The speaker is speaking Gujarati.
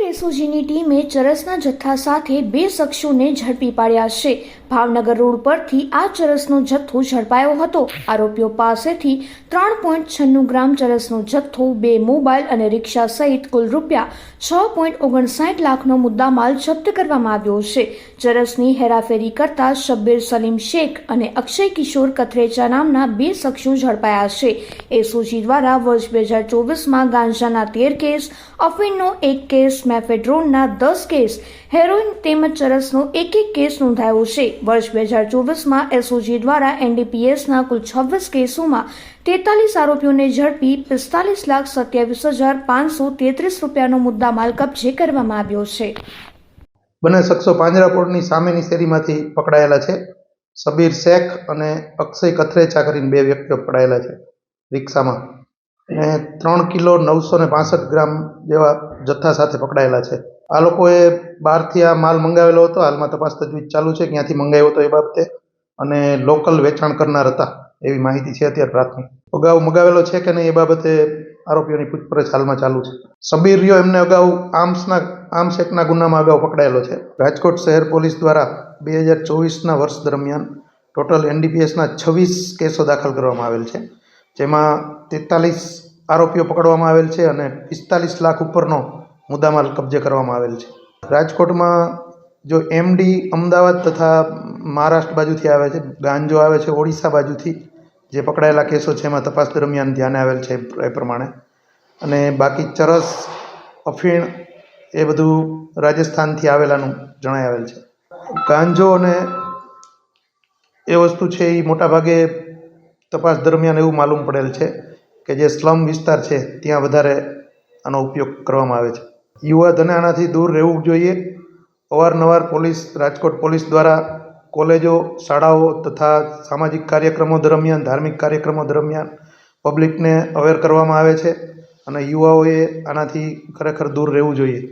એસઓજીની ટીમે ચરસના જથ્થા સાથે 2 શખ્સોને ઝડપી પાડ્યા છે। ભાવનગર રોડ પરથી આ ચરસનો જથ્થો ઝડપાયો હતો। આરોપીઓ પાસેથી 3.96 ગ્રામ ચરસનો જથ્થો, 2 મોબાઈલ અને રિક્ષા સહિત કુલ રૂપિયા 6.59 લાખનો મુદ્દામાલ જપ્ત કરવામાં આવ્યો છે। ચરસની હેરાફેરી કરતા શબ્બીર સલીમ શેખ અને અક્ષય કિશોર કથરેચા નામના 2 શખ્સો ઝડપાયા છે। એસઓજી દ્વારા વર્ષ 2024માં ગાંજાના 13 કેસ, અફીણનો 1 કેસ, મેફેડ્રોનના 10 કેસ, હેરોઇન તેમજ ચરસનો 1 કેસ નોંધાયો છે। વર્ષ 2024માં એસઓજી દ્વારા એનડીપીએસના કુલ 26 કેસોમાં 43 આરોપીઓને ઝડપી 45,27,533 રૂપિયાનો મુદ્દામાલ કબજે કરવામાં આવ્યો છે। બંને શખ્સો પાંજરાપોળની સામેની શેરીમાંથી પકડાયેલા છે। શબ્બીર શેખ અને અક્ષય કથરેચા કરીને 2 વ્યક્તિઓ પકડાયેલા છે રિક્ષામાં, અને 3 કિલો 965 ગ્રામ જેવા જથ્થા સાથે પકડાયેલા છે। આ લોકોએ બહારથી આ માલ મંગાવેલો હતો। હાલમાં તપાસ તજવીજ ચાલુ છે, ક્યાંથી મંગાવ્યો હતો એ બાબતે, અને લોકલ વેચાણ કરનાર હતા એવી માહિતી છે અત્યારે પ્રાથમિક। અગાઉ મંગાવેલો છે કે નહીં એ બાબતે આરોપીઓની પૂછપરછ હાલમાં ચાલુ છે। શબ્બીર રહ્યો એમને અગાઉ આર્મ્સ એક્ટના ગુનામાં અગાઉ પકડાયેલો છે। રાજકોટ શહેર પોલીસ દ્વારા 2024ના વર્ષ દરમિયાન ટોટલ એનડીપીએસના 26 કેસો દાખલ કરવામાં આવેલ છે, જેમાં 43 આરોપીઓ પકડવામાં આવેલ છે અને 45 લાખ ઉપરનો મુદ્દામાલ કબજે કરવામાં આવેલ છે। રાજકોટમાં જો એમડી અમદાવાદ તથા મહારાષ્ટ્ર બાજુથી આવે છે, ગાંજો આવે છે ઓડિશા બાજુથી, જે પકડાયેલા કેસો છે એમાં તપાસ દરમિયાન ધ્યાને આવેલ છે એ પ્રમાણે, અને બાકી ચરસ, અફીણ એ બધું રાજસ્થાનથી આવેલાનું જણાઈ આવેલ છે। ગાંજો અને એ વસ્તુ છે એ મોટાભાગે તપાસ દરમિયાન એવું માલુમ પડેલ છે કે જે સ્લમ વિસ્તાર છે ત્યાં વધારે આનો ઉપયોગ કરવામાં આવે છે। યુવાધને આનાથી દૂર રહેવું જોઈએ। અવારનવાર રાજકોટ પોલીસ દ્વારા કોલેજો, શાળાઓ તથા સામાજિક કાર્યક્રમો દરમિયાન, ધાર્મિક કાર્યક્રમો દરમિયાન પબ્લિકને અવેર કરવામાં આવે છે, અને યુવાઓએ આનાથી ખરેખર દૂર રહેવું જોઈએ।